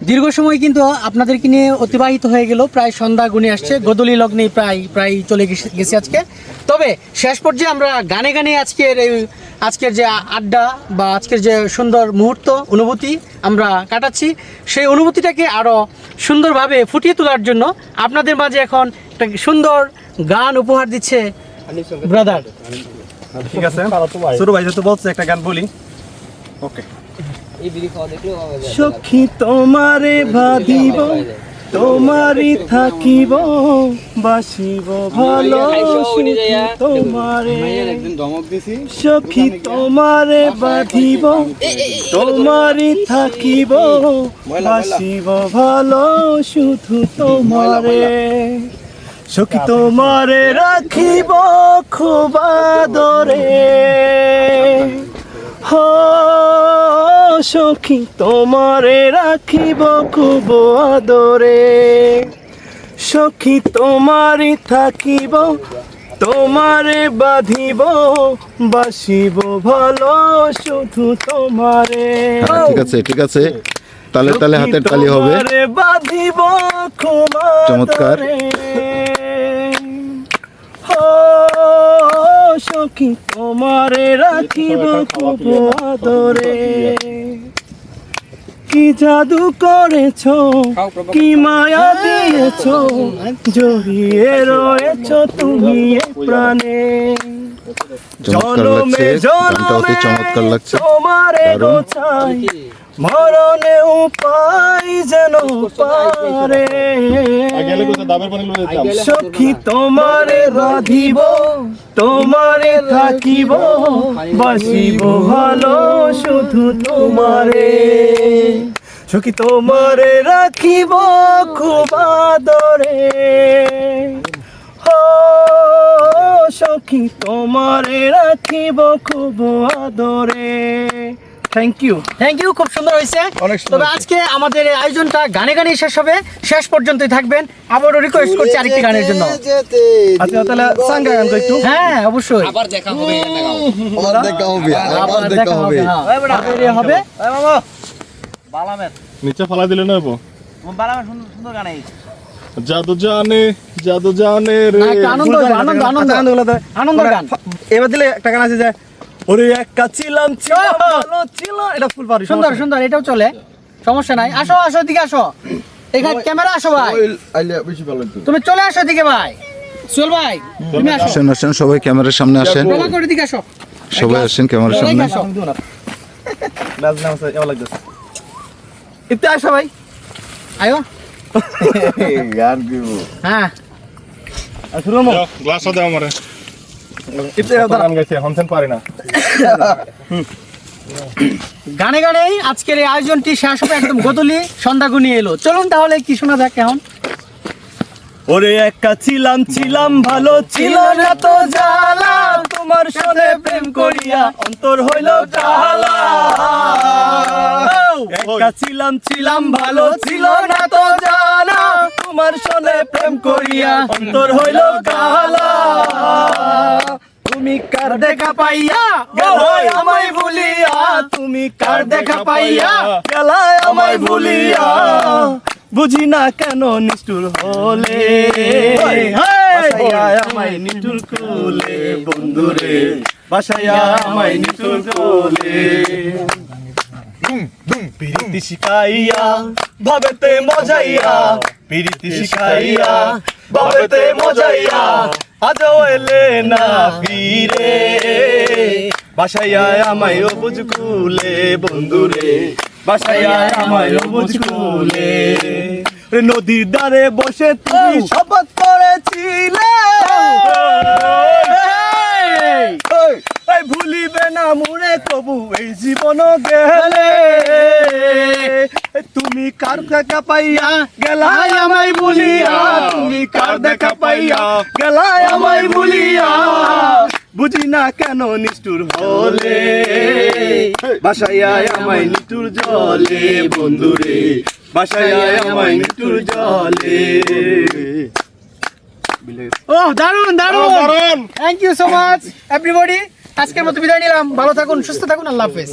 দীর্ঘ সময় কিন্তু আপনাদেরকে নিয়ে অতিবাহিত হয়ে গেল, প্রায় সন্ধ্যা গুণে আসছে, গোধূলি লগ্নে প্রায় চলে গেছে আজকে। তবে শেষ পর্যায়ে আমরা গানে গানে আজকের যে আড্ডা বা আজকের যে সুন্দর মুহূর্ত অনুভূতি আমরা কাটাচ্ছি, সেই অনুভূতিটাকে আরও সুন্দরভাবে ফুটিয়ে তোলার জন্য আপনাদের মাঝে এখন একটা সুন্দর গান উপহার দিচ্ছে ব্রাদার। ঠিক আছে, ছোট ভাই যেহেতু বলছে একটা গান বলি। ওকে। সখী তোমারে বাঁধিব, তোমারই থাকিব, বাসিব ভালো তোমারে। সখী তোমারে বাঁধিব, তোমারই থাকিব, বাসিব ভালো শুধু তোমারে। সখী তোমারে রাখিব খুব আদরে, সখী তোমারে রাখিব খুব আদরে। সখী তোমারে থাকিব, তোমারে বাঁধিব, বাসিব ভালো শুধু তোমারে। ঠিক আছে, তালে তালে হাতের তালি হবে। বাঁধিব খুব চমৎকার। সখী তোমারে রাখিব খুব আদরে। কি জাদু করেছো, কি মায়া দিয়েছো, জড়িয়ে রয়েছো তুমি প্রাণে। জনমে জনমে তোমারে গো চাই, মরণে উপায় যেন পারে। সখী তোমারে বাঁধিব, তোমারে থাকিব, বাসিব ভালো শুধু তোমারে। সখী তোমারে রাখিব খুব আদরে, সখী তোমারে রাখিব খুব আদরে। Thank you. খুব সুন্দর হয়েছে। তবে আজকে আমাদের এই আয়োজনটা গানে গানে শেষ হবে, শেষ পর্যন্তই থাকবেন। আবারও রিকোয়েস্ট করছি আরেকটি গানের জন্য। আচ্ছা তাহলে সাঙ্গা গান একটু। হ্যাঁ অবশ্যই, আবার দেখা হবে। আবার দেখা হবে। হবে। নিচে ফালা দিলে না সুন্দর গান। জাদু জানে রে। আনন্দ গান। এবার দিলে একটা গান আছে যে ওরে একা ছিলাম ভালো ছিল, এটা ফুল পারি। সুন্দর, এটাও চলে, সমস্যা নাই। আসো দিকে আসো, এখানে ক্যামেরা আসো ভাই, তুমি চলে আসো দিকে ভাই। চল ভাই তুমি আসো, আসেন সবাই ক্যামেরার সামনে আসেন, করে দিকে আসো, সবাই আসেন ক্যামেরার সামনে। ইতে আসো ভাই, আয়ো। হ্যাঁ গ্লাসটা দাও আমারে। ইতে গান গাইছে হনসেন পারি না। গানে গানেই আজকের এই আয়োজনটি শেষ হবে, একদম গোধূলি সন্ধ্যা গুনিয়ে এলো। চলুন তাহলে কি শোনা যাক এখন। ওরে একা ছিলাম ভালো ছিল না তো জ্বালা, তোমার সাথে প্রেম করিয়া অন্তর হইল কালা। একা ছিলাম ভালো ছিল না তো জ্বালা, তোমার সাথে প্রেম করিয়া অন্তর হইল কালা। তুমি কার দেখা পাইয়া গেলাই আমায় ভুলিয়া, তুমি কার দেখা পাইয়া গেলাই আমায় ভুলিয়া। বুঝি না কেন নিষ্ঠুর হলে, বাসাইয়া আমায় নিষ্ঠুর কোলে বন্ধুরে, বাসাইয়া আমায় নিষ্ঠুর কোলে। পিরিতি শিখাইয়া ভাবেতে মজাইয়া, পিরিতি শিখাইয়া ভাবেতে মজাইয়া, আজও এলে না ফিরে। বাসাইয়া আমায় বুঝ কুলে বন্ধুরে, বাসাইয়া আমায় বুঝ কুলে। নদীর ধারে বসে তুমি শপথ করেছিলে, ভুলিবে না মুড়ে কবু এই জীবন গেলে। তুমি কার দেখা পাইয়া গেলাই আমায় ভুলিয়া, তুমি কার দেখা পাইয়া গেলাই আমায় ভুলিয়া। বুঝি না কেন নিষ্ঠুর হলে, বাসাইয়া আমায় নিষ্ঠুর জলে বন্ধুরে, বাসাইয়া আমায় নিষ্ঠুর জলে। দারুন thank you so much everybody. আজকের মতো বিদায় নিলাম, ভালো থাকুন, সুস্থ থাকুন, আল্লাহ হাফেজ।